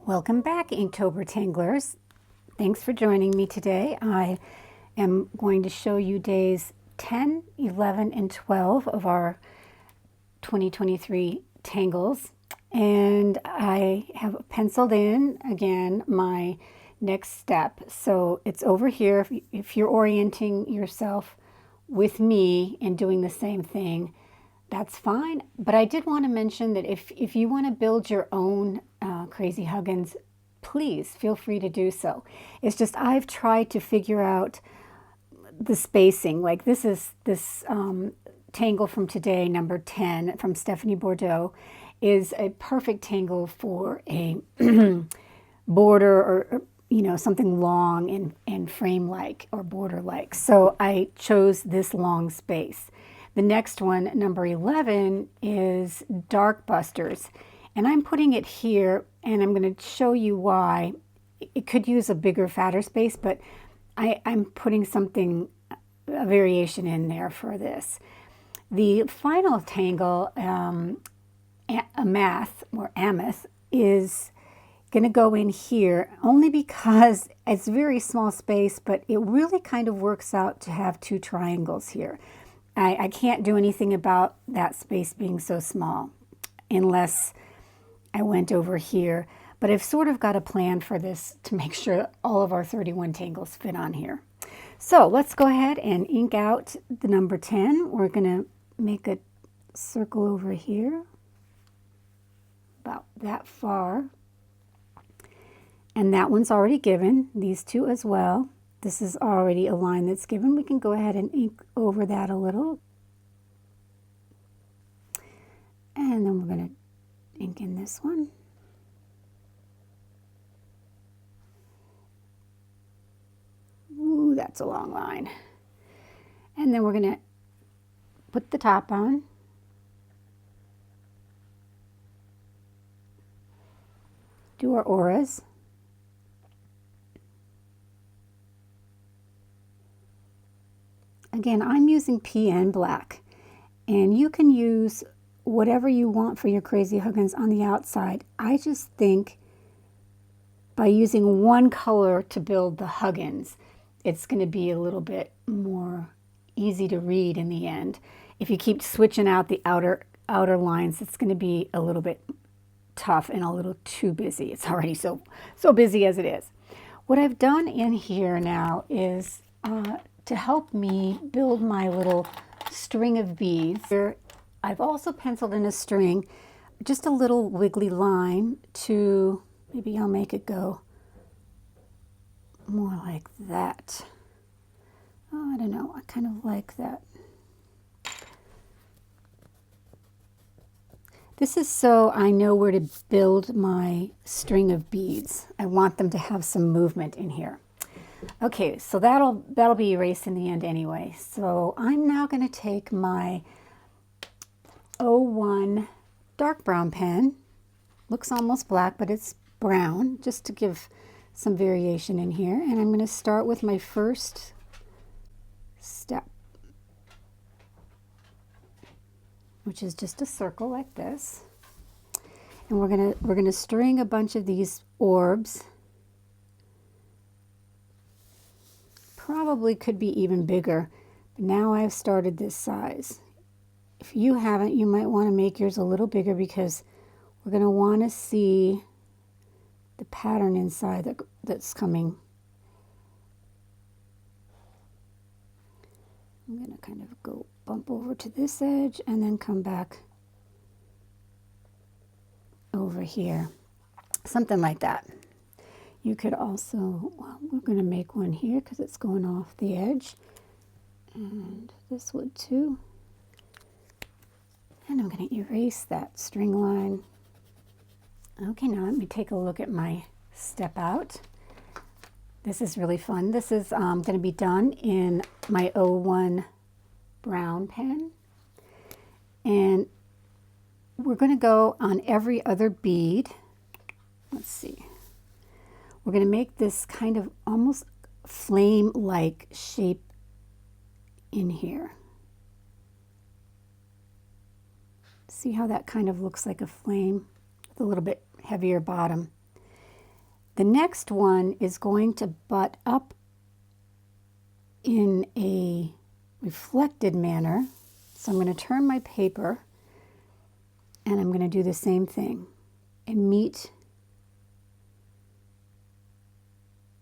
Welcome back, Inktober Tanglers. Thanks for joining me today. I am going to show you days 10, 11, and 12 of our 2023 Tangles. And I have penciled in, again, my next step. So it's over here. If you're orienting yourself with me and doing the same thing, that's fine. But I did want to mention that if you want to build your own Crazy Huggins, please feel free to do so. It's just I've tried to figure out the spacing. Like this is this tangle from today, number 10 from Stephanie Bordeaux, is a perfect tangle for a border or something long and frame-like or border-like. So I chose this long space. The next one, number 11, is Dark Busters. And I'm putting it here, and I'm going to show you why. It could use a bigger, fatter space, but I'm putting something, a variation in there for this. The final tangle, Amath, or Ameth, is going to go in here only because it's a very small space, but it really kind of works out to have two triangles here. I can't do anything about that space being so small unless I went over here. But I've sort of got a plan for this to make sure all of our 31 tangles fit on here. So let's go ahead and ink out the number 10. We're going to make a circle over here, about that far. And that one's already given, these two as well. This is already a line that's given. We can go ahead and ink over that a little. And then we're going to ink in this one. Ooh, that's a long line. And then we're going to put the top on. Do our auras. Again, I'm using PN black, and you can use whatever you want for your Crazy Huggins on the outside. I just think by using one color to build the Huggins, it's going to be a little bit more easy to read in the end. If you keep switching out the outer lines, it's going to be a little bit tough and a little too busy. It's already so busy as it is. What I've done in here now is to help me build my little string of beads. Here, I've also penciled in a string, just a little wiggly line to, maybe I'll make it go more like that. Oh, I don't know, I kind of like that. This is so I know where to build my string of beads. I want them to have some movement in here. Okay, so that'll be erased in the end anyway. So I'm now going to take my 01 dark brown pen. Looks almost black, but it's brown, just to give some variation in here. And I'm going to start with my first step, which is just a circle like this. And we're gonna string a bunch of these orbs. Probably could be even bigger, but now I've started this size. If you haven't, you might want to make yours a little bigger because we're going to want to see the pattern inside that's coming. I'm going to kind of go bump over to this edge and then come back over here. Something like that. You could also, well, we're going to make one here because it's going off the edge. And this would too. And I'm going to erase that string line. Okay, now let me take a look at my step out. This is really fun. This is going to be done in my 01 brown pen. And we're going to go on every other bead. Let's see. We're going to make this kind of almost flame-like shape in here. See how that kind of looks like a flame with a little bit heavier bottom. The next one is going to butt up in a reflected manner. So I'm going to turn my paper and I'm going to do the same thing and meet.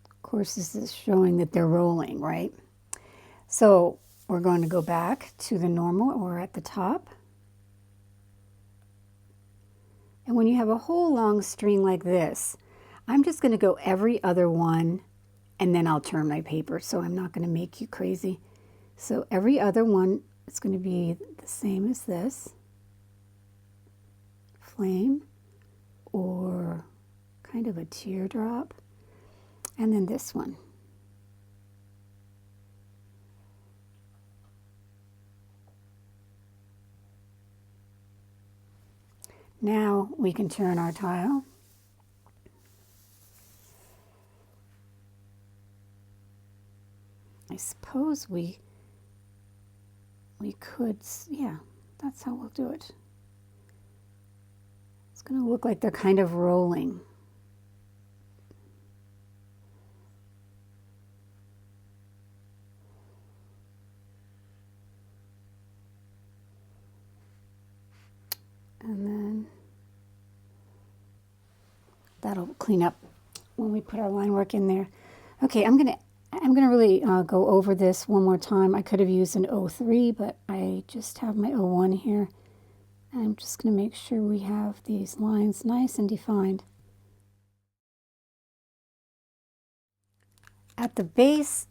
Of course, this is showing that they're rolling, right? So we're going to go back to the normal or at the top. And when you have a whole long string like this, I'm just going to go every other one and then I'll turn my paper, so I'm not going to make you crazy. So every other one is going to be the same as this. Flame or kind of a teardrop. And then this one. Now we can turn our tile. I suppose we could, yeah, that's how we'll do it. It's going to look like they're kind of rolling. And then that'll clean up when we put our line work in there. Okay, I'm gonna really go over this one more time. I could have used an 03, but I just have my 01 here. And I'm just gonna make sure we have these lines nice and defined. At the base,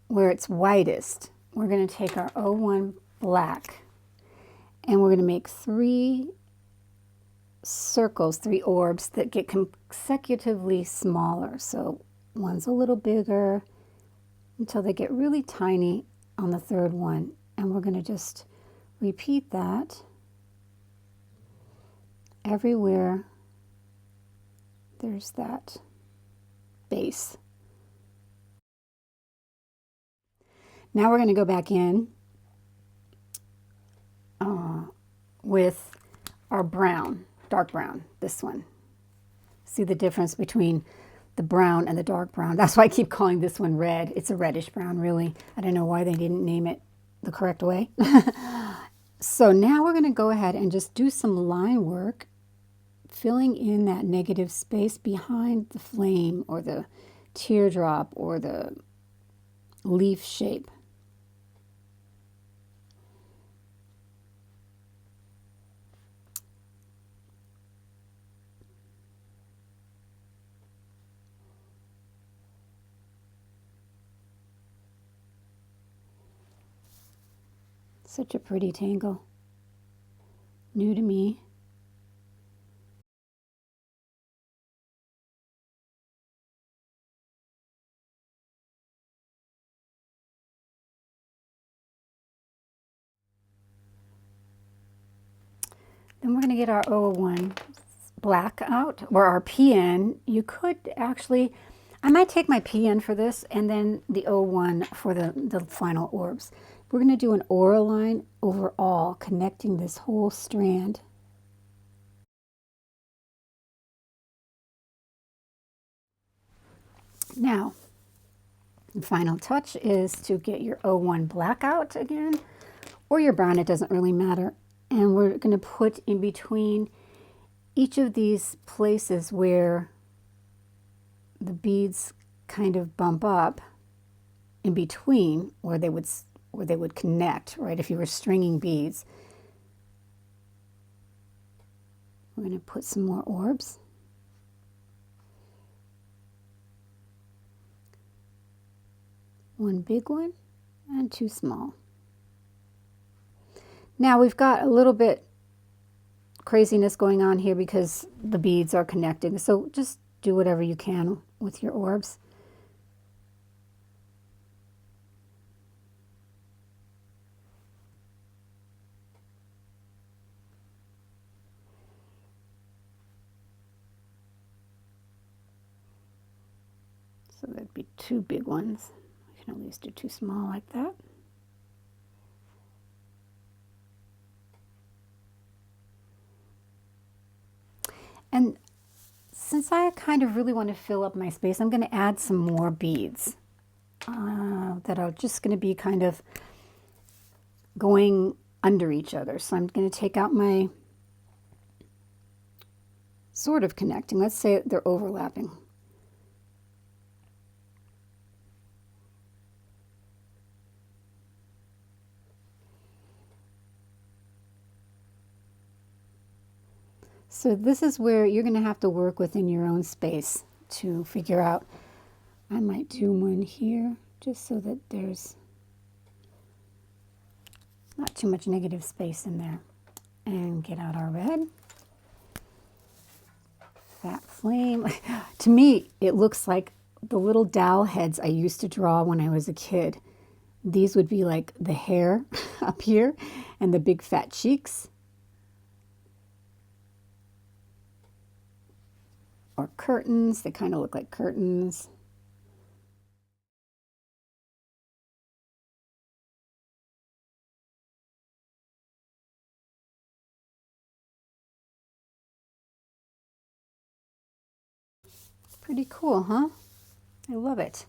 where it's whitest, we're gonna take our 01 black and we're gonna make 3 circles, 3 orbs that get consecutively smaller. So one's a little bigger until they get really tiny on the 3rd one. And we're going to just repeat that everywhere there's that base. Now we're going to go back in with our brown, dark brown, this one. See the difference between the brown and the dark brown? That's why I keep calling this one red. It's a reddish brown, really. I don't know why they didn't name it the correct way. So now we're going to go ahead and just do some line work, filling in that negative space behind the flame or the teardrop or the leaf shape. Such a pretty tangle. New to me. Then we're going to get our 01 black out, or our PN. You could actually, I might take my PN for this and then the 01 for the final orbs. We're going to do an aura line overall, connecting this whole strand. Now, the final touch is to get your 01 black out again, or your brown, it doesn't really matter. And we're going to put in between each of these places where the beads kind of bump up, in between where they would connect, right? If you were stringing beads. We're going to put some more orbs. One big one and 2 small. Now we've got a little bit craziness going on here because the beads are connected. So just do whatever you can with your orbs. So that'd be 2 big ones. We can at least do 2 small like that. And Since I kind of really want to fill up my space, I'm going to add some more beads that are just going to be kind of going under each other. So I'm going to take out my sort of connecting. Let's say they're overlapping. So this is where you're going to have to work within your own space to figure out. I might do one here just so that there's not too much negative space in there. And get out our red. Fat flame. To me, it looks like the little dowel heads I used to draw when I was a kid. These would be like the hair up here and the big fat cheeks. Or curtains. They kind of look like curtains. Pretty cool, huh? I love it.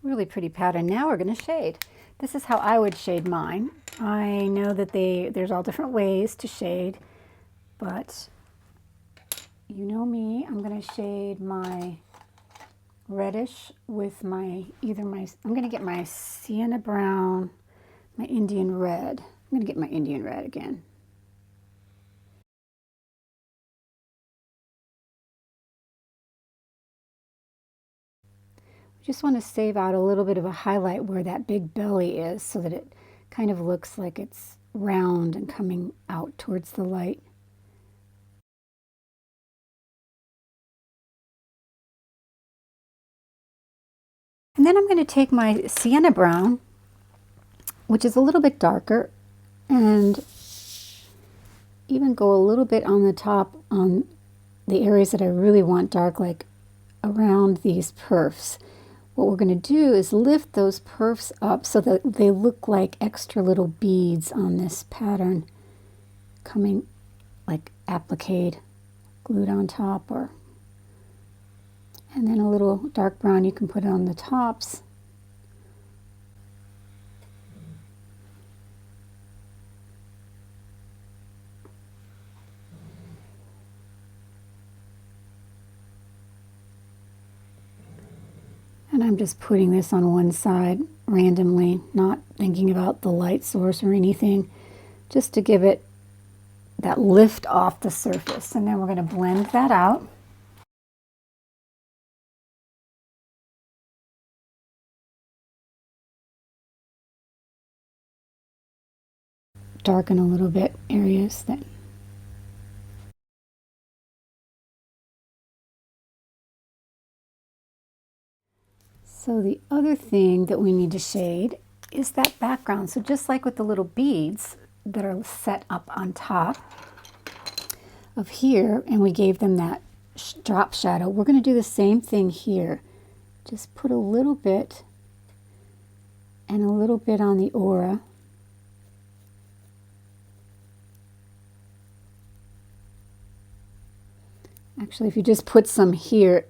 Really pretty pattern. Now we're going to shade. This is how I would shade mine. I know that there's all different ways to shade, but you know me, I'm going to shade my reddish with I'm going to get my sienna brown, my Indian red. I'm going to get my Indian red again. We just want to save out a little bit of a highlight where that big belly is so that it kind of looks like it's round and coming out towards the light. And then I'm going to take my sienna brown, which is a little bit darker, and even go a little bit on the top on the areas that I really want dark, like around these perfs. What we're going to do is lift those perfs up so that they look like extra little beads on this pattern, coming like appliqued, glued on top, and then a little dark brown you can put on the tops. And I'm just putting this on one side randomly, not thinking about the light source or anything, just to give it that lift off the surface. And then we're going to blend that out. Darken a little bit areas that So the other thing that we need to shade is that background. So just like with the little beads that are set up on top of here, and we gave them that drop shadow, we're going to do the same thing here. Just put a little bit and a little bit on the aura. Actually, if you just put some here,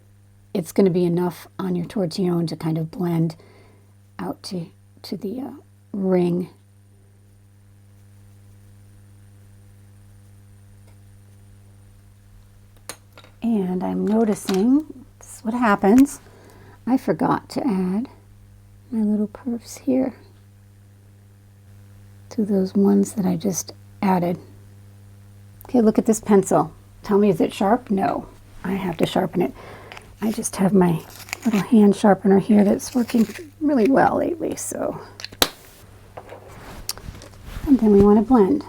it's going to be enough on your tortillon to kind of blend out to the ring. And I'm noticing, this is what happens, I forgot to add my little perfs here to those ones that I just added. Okay, look at this pencil. Tell me, is it sharp? No, I have to sharpen it. I just have my little hand sharpener here that's working really well lately, so. And then we want to blend.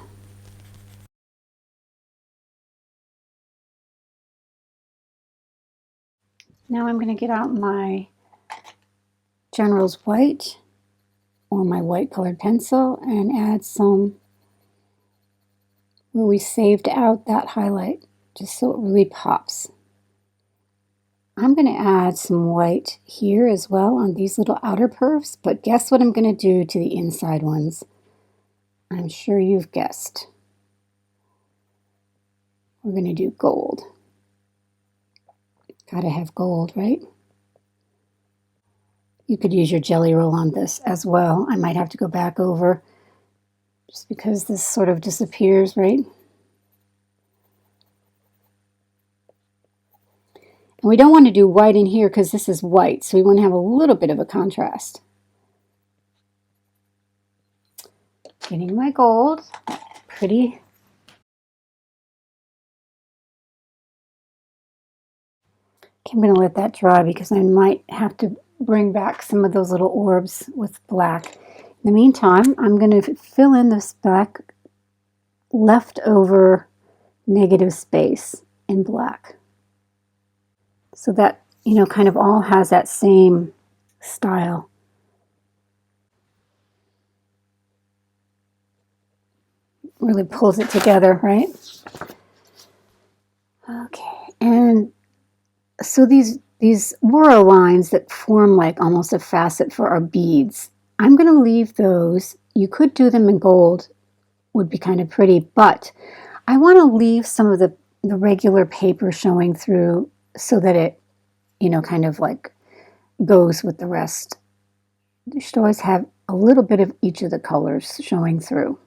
Now I'm going to get out my General's White or my white colored pencil and add some where we saved out that highlight, just so it really pops. I'm going to add some white here as well on these little outer perfs, but guess what I'm going to do to the inside ones? I'm sure you've guessed. We're going to do gold. Gotta have gold, right? You could use your jelly roll on this as well. I might have to go back over just because this sort of disappears, right? And we don't want to do white in here because this is white, so we want to have a little bit of a contrast. Getting my gold, pretty. I'm going to let that dry because I might have to bring back some of those little orbs with black. In the meantime, I'm going to fill in this black leftover negative space in black. So that, you know, kind of all has that same style. Really pulls it together, right? Okay, and so these whorl lines that form like almost a facet for our beads, I'm going to leave those. You could do them in gold, would be kind of pretty, but I want to leave some of the regular paper showing through so that it, you know, kind of like goes with the rest. You should always have a little bit of each of the colors showing through.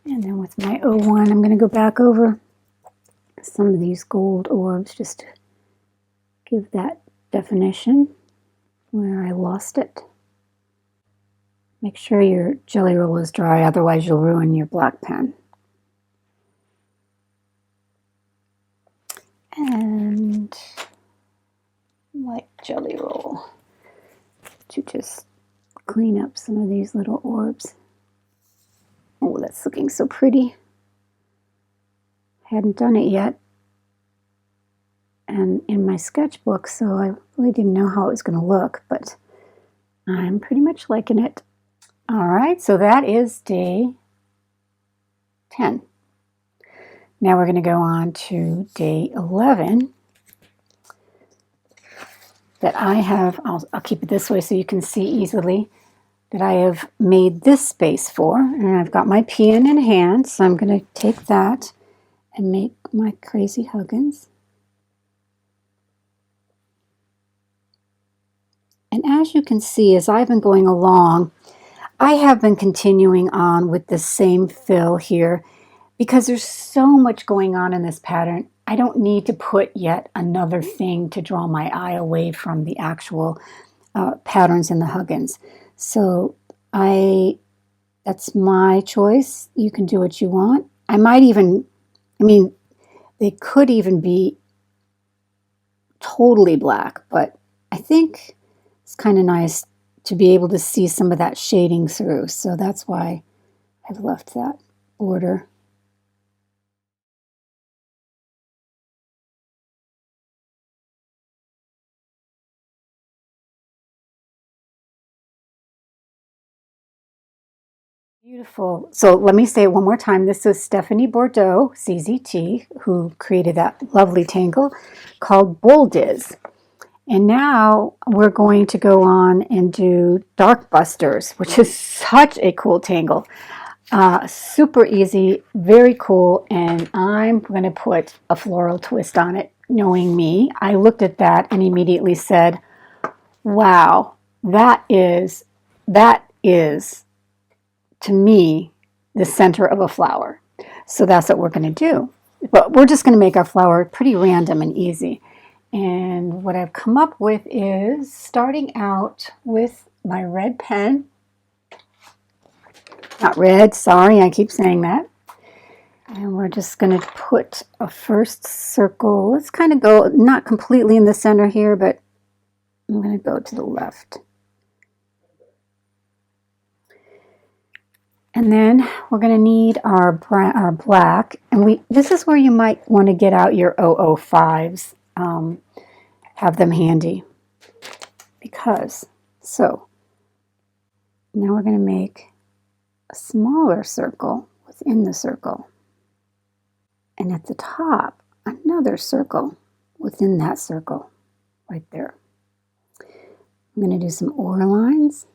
And then with my O1, I'm going to go back over some of these gold orbs just to give that definition where I lost it. Make sure your jelly roll is dry, otherwise you'll ruin your black pen. And white jelly roll to just clean up some of these little orbs. Oh, that's looking so pretty. Hadn't done it yet. And in my sketchbook, so I really didn't know how it was going to look, but I'm pretty much liking it. All right, so that is day 10. Now we're going to go on to day 11 that I have, I'll keep it this way so you can see easily, that I have made this space for. And I've got my pen in hand, so I'm going to take that and make my crazy Huggins. And as you can see, as I've been going along, I have been continuing on with the same fill here because there's so much going on in this pattern. I don't need to put yet another thing to draw my eye away from the actual patterns in the Huggins. So that's my choice. You can do what you want. I might even, I mean, they could even be totally black, but I think it's kind of nice to be able to see some of that shading through. So that's why I've left that border. Beautiful. So let me say it one more time. This is Stephanie Bordeaux, CZT, who created that lovely tangle called Boldiz. And now we're going to go on and do Dark Busters, which is such a cool tangle. Super easy, very cool, and I'm going to put a floral twist on it. Knowing me, I looked at that and immediately said, wow, that is to me the center of a flower. So that's what we're going to do. But we're just going to make our flower pretty random and easy. And what I've come up with is starting out with my red pen. Not red, sorry, I keep saying that. And we're just going to put a first circle. Let's kind of go not completely in the center here, but I'm going to go to the left. And then we're going to need our black. And this is where you might want to get out your 005s. Have them handy. So now we're going to make a smaller circle within the circle. And at the top, another circle within that circle right there. I'm going to do some aura lines.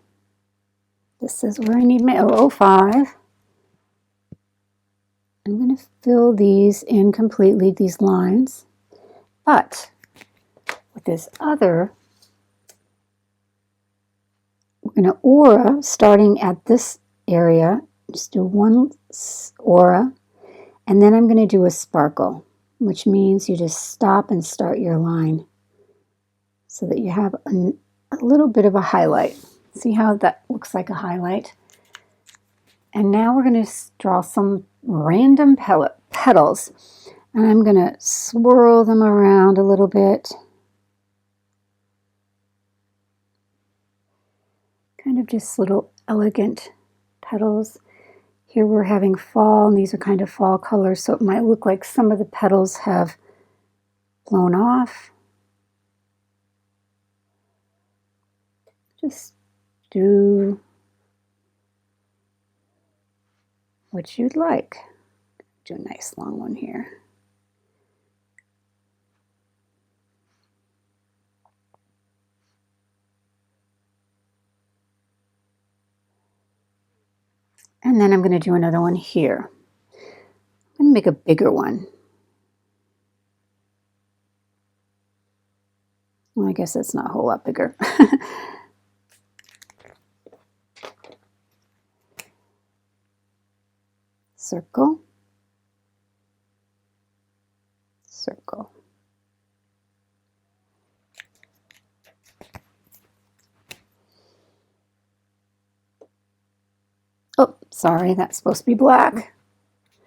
This is where I need my 005. I'm going to fill these in completely, these lines. But with this other, we're going to aura starting at this area. Just do one aura, and then I'm going to do a sparkle, which means you just stop and start your line so that you have a little bit of a highlight. See how that looks like a highlight? And now we're going to draw some random petals, and I'm going to swirl them around a little bit. Kind of just little elegant petals. Here we're having fall, and these are kind of fall colors, so it might look like some of the petals have blown off. Just do what you'd like. Do a nice long one here. And then I'm going to do another one here. I'm going to make a bigger one. Well, I guess it's not a whole lot bigger. Circle, circle. Oh, sorry, that's supposed to be black.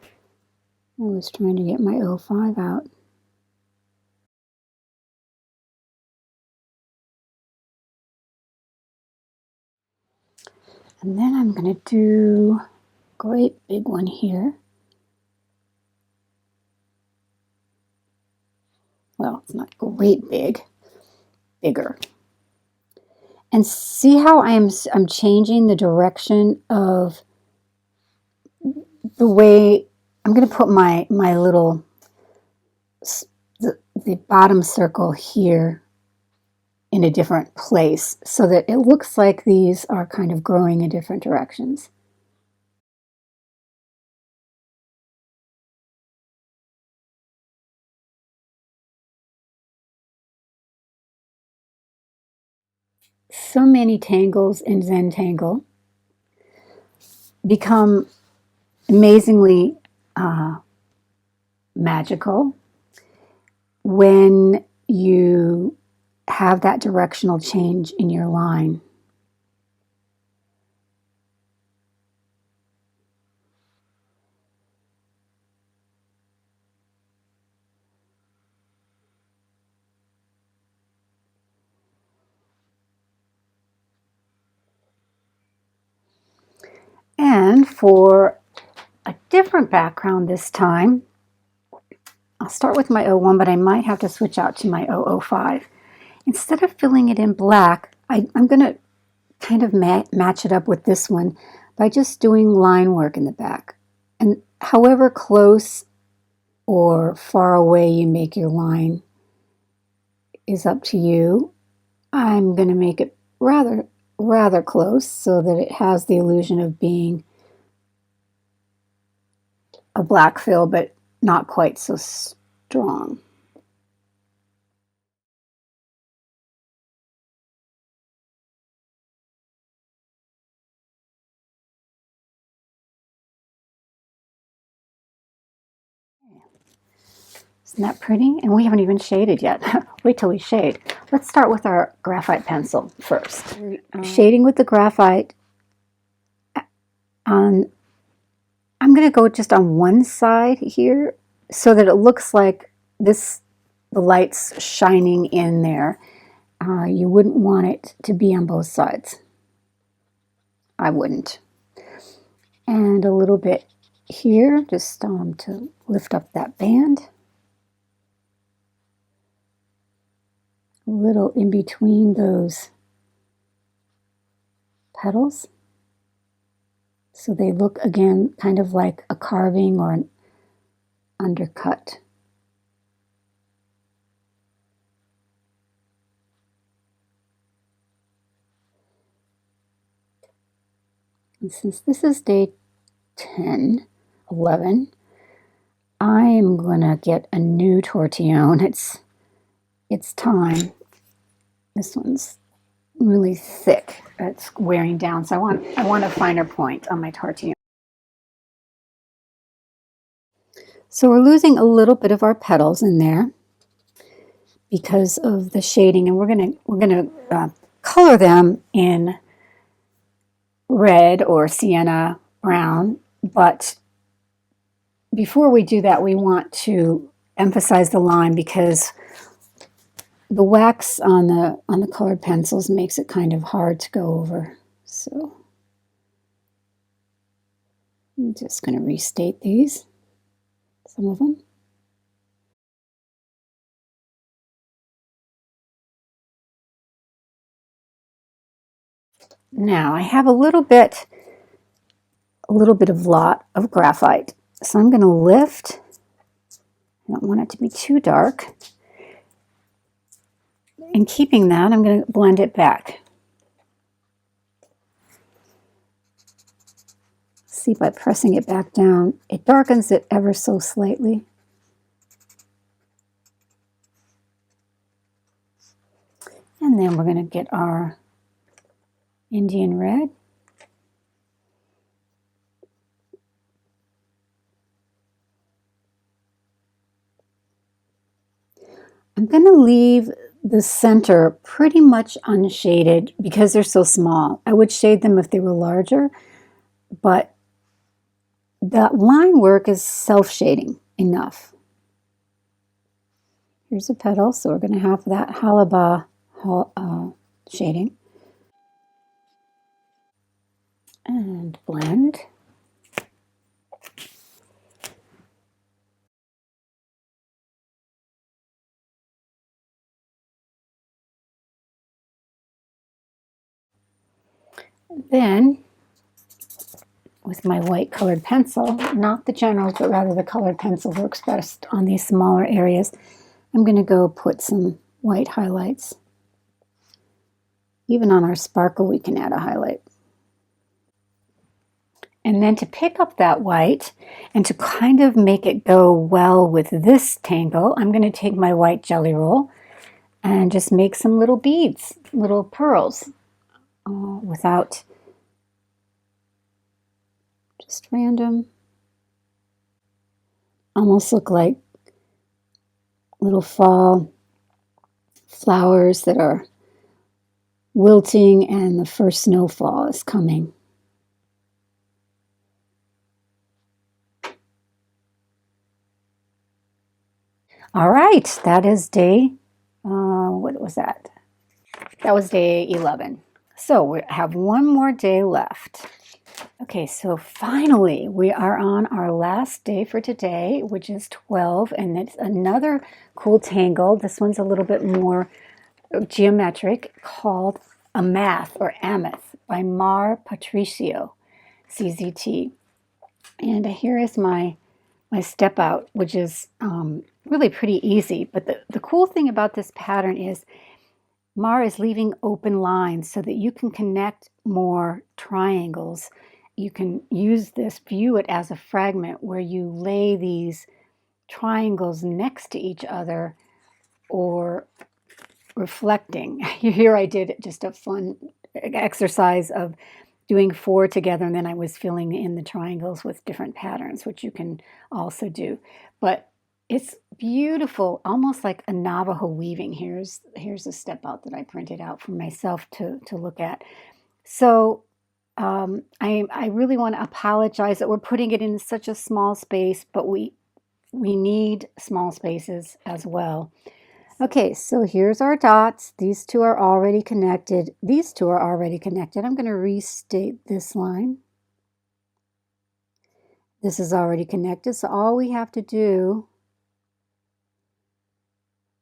I was trying to get my 05 out. And then I'm going to do a great big one here. Well, it's not great big, bigger. And see how I'm changing the direction of the way I'm going to put my little, the bottom circle here in a different place so that it looks like these are kind of growing in different directions. So many tangles in Zentangle become amazingly magical when you have that directional change in your line. And for a different background this time, I'll start with my 01, but I might have to switch out to my 005. Instead of filling it in black, I'm going to kind of match it up with this one by just doing line work in the back. And however close or far away you make your line is up to you. I'm going to make it rather close so that it has the illusion of being a black fill, but not quite so strong. Isn't that pretty? And we haven't even shaded yet. Wait till we shade. Let's start with our graphite pencil first. Shading with the graphite. I'm going to go just on one side here so that it looks like the light's shining in there. You wouldn't want it to be on both sides. I wouldn't. And a little bit here, just to lift up that band. A little in between those petals. So they look, again, kind of like a carving or an undercut. And since this is day 10, 11, I am going to get a new tortillon. It's time. This one's really thick. It's wearing down, so I want a finer point on my tortillon. So we're losing a little bit of our petals in there because of the shading, and we're gonna color them in red or sienna brown. But before we do that, we want to emphasize the line because the wax on the colored pencils makes it kind of hard to go over. So I'm just going to restate these, some of them. Now I have a little bit of lot of graphite. So I'm going to lift. I don't want it to be too dark. And keeping that, I'm going to blend it back. See, by pressing it back down, it darkens it ever so slightly. And then we're going to get our Indian red. I'm going to leave the center pretty much unshaded because they're so small. I would shade them if they were larger, but that line work is self-shading enough. Here's a petal, so we're going to have that halaba shading. And blend. Then, with my white colored pencil, not the generals, but rather the colored pencil works best on these smaller areas, I'm going to go put some white highlights. Even on our sparkle, we can add a highlight. And then to pick up that white and to kind of make it go well with this tangle, I'm going to take my white jelly roll and just make some little beads, little pearls, without just random. Almost look like little fall flowers that are wilting and the first snowfall is coming. All right, that is day, what was that? That was day 11. So we have one more day left. Okay, so finally we are on our last day for today, which is 12, and it's another cool tangle. This one's a little bit more geometric, called Amath or Ameth by Mar Patricio, CZT. And here is my step out, which is really pretty easy. But the cool thing about this pattern is Mar is leaving open lines so that you can connect more triangles. You can use this, view it as a fragment where you lay these triangles next to each other or reflecting. Here I did just a fun exercise of doing 4 together, and then I was filling in the triangles with different patterns, which you can also do. But it's beautiful, almost like a Navajo weaving. Here's a step out that I printed out for myself to look at. So I really want to apologize that we're putting it in such a small space, but we need small spaces as well. Okay, so here's our dots. These two are already connected. These two are already connected. I'm going to restate this line. This is already connected, so all we have to do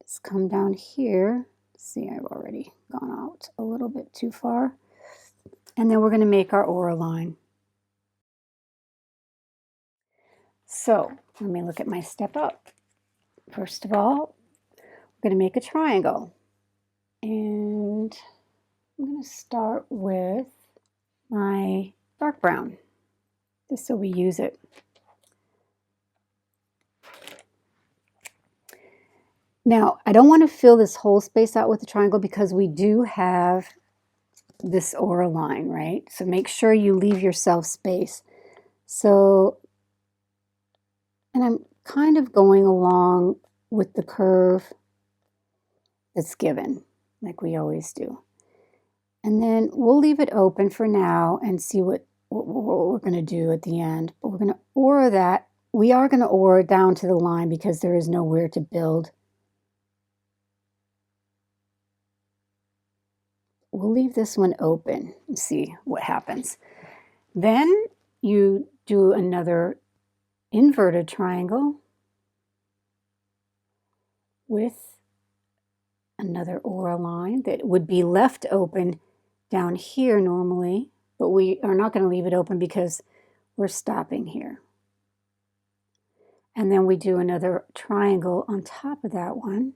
is come down here. See, I've already gone out a little bit too far. And then we're going to make our aura line. So let me look at my step up. First of all, I'm going to make a triangle. And I'm going to start with my dark brown, just so we use it. Now, I don't want to fill this whole space out with the triangle because we do have this aura line, right? So make sure you leave yourself space. So, and I'm kind of going along with the curve that's given, like we always do. And then we'll leave it open for now and see what we're going to do at the end. But we're going to aura that. We are going to aura down to the line because there is nowhere to build. We'll leave this one open and see what happens. Then you do another inverted triangle with another aura line that would be left open down here normally, but we are not going to leave it open because we're stopping here. And then we do another triangle on top of that one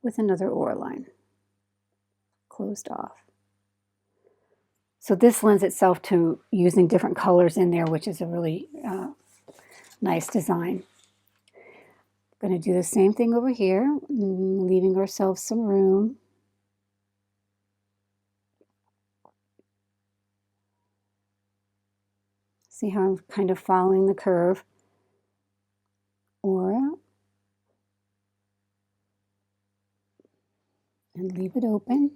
with another aura line closed off. So this lends itself to using different colors in there, which is a really nice design. Going to do the same thing over here, leaving ourselves some room. See how I'm kind of following the curve. Aura. And leave it open.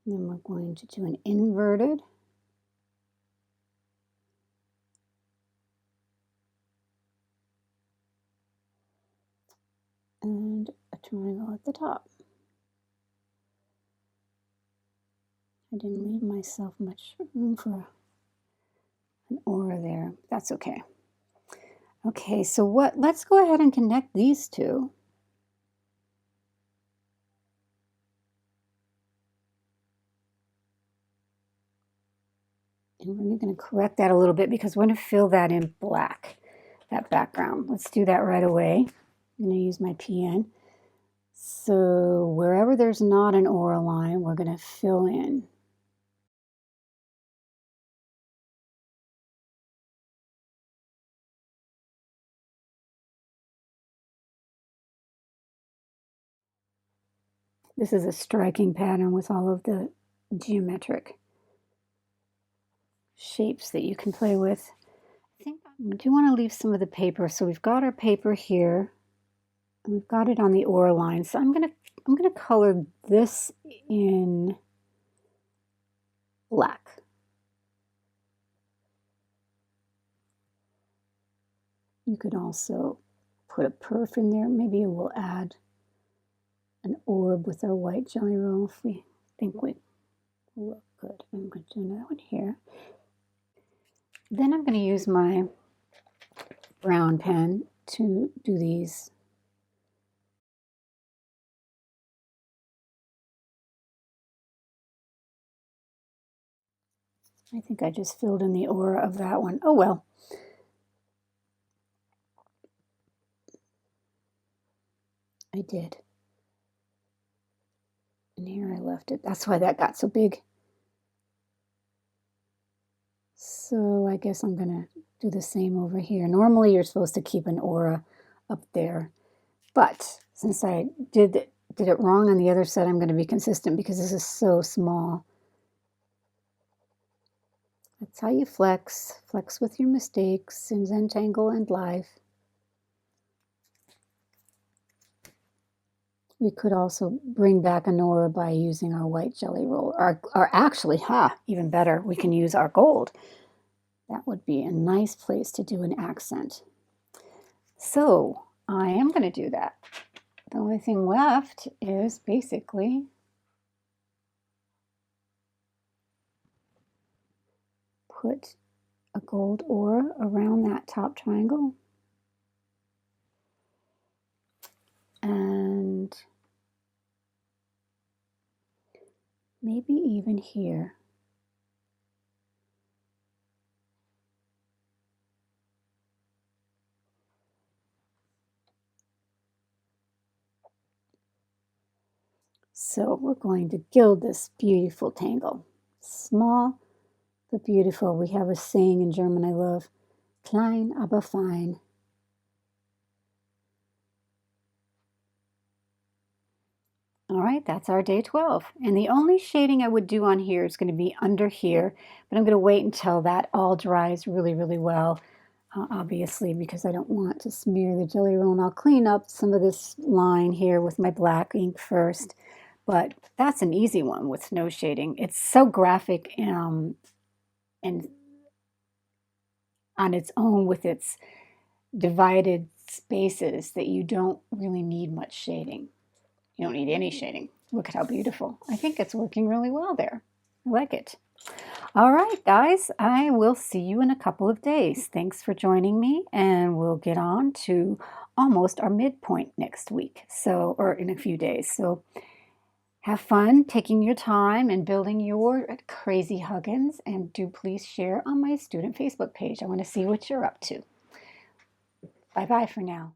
Then we're going to do an inverted. And a triangle at the top. I didn't leave myself much room for an aura there. That's okay. Okay, so let's go ahead and connect these two. And we're going to correct that a little bit because we're going to fill that in black, that background. Let's do that right away. I'm going to use my pen. So wherever there's not an aura line, we're going to fill in. This is a striking pattern with all of the geometric shapes that you can play with. I think I do want to leave some of the paper. So we've got our paper here. And we've got it on the aura line. So I'm gonna color this in black. You could also put a perf in there. Maybe we'll add an orb with our white jelly roll if we think we will look good. I'm going to do another one here. Then I'm going to use my brown pen to do these. I think I just filled in the aura of that one. Oh well. I did. And here I left it. That's why that got so big. So I guess I'm going to do the same over here. Normally you're supposed to keep an aura up there. But since I did it wrong on the other side, I'm going to be consistent because this is so small. That's how you flex. Flex with your mistakes in Zentangle and life. We could also bring back an aura by using our white jelly roll. Or actually, even better, we can use our gold. That would be a nice place to do an accent. So I am going to do that. The only thing left is basically put a gold aura around that top triangle. And maybe even here. So we're going to gild this beautiful tangle. Small but beautiful. We have a saying in German I love, klein aber fein. All right, that's our day 12. And the only shading I would do on here is going to be under here, but I'm going to wait until that all dries really, really well, obviously, because I don't want to smear the jelly roll. And I'll clean up some of this line here with my black ink first, but that's an easy one with no shading. It's so graphic and on its own with its divided spaces that you don't really need much shading. You don't need any shading. Look at how beautiful. I think it's working really well there. I like it. All right, guys, I will see you in a couple of days. Thanks for joining me, and we'll get on to almost our midpoint next week, or in a few days. So have fun taking your time and building your crazy huggins, and do please share on my student Facebook page. I want to see what you're up to. Bye-bye for now.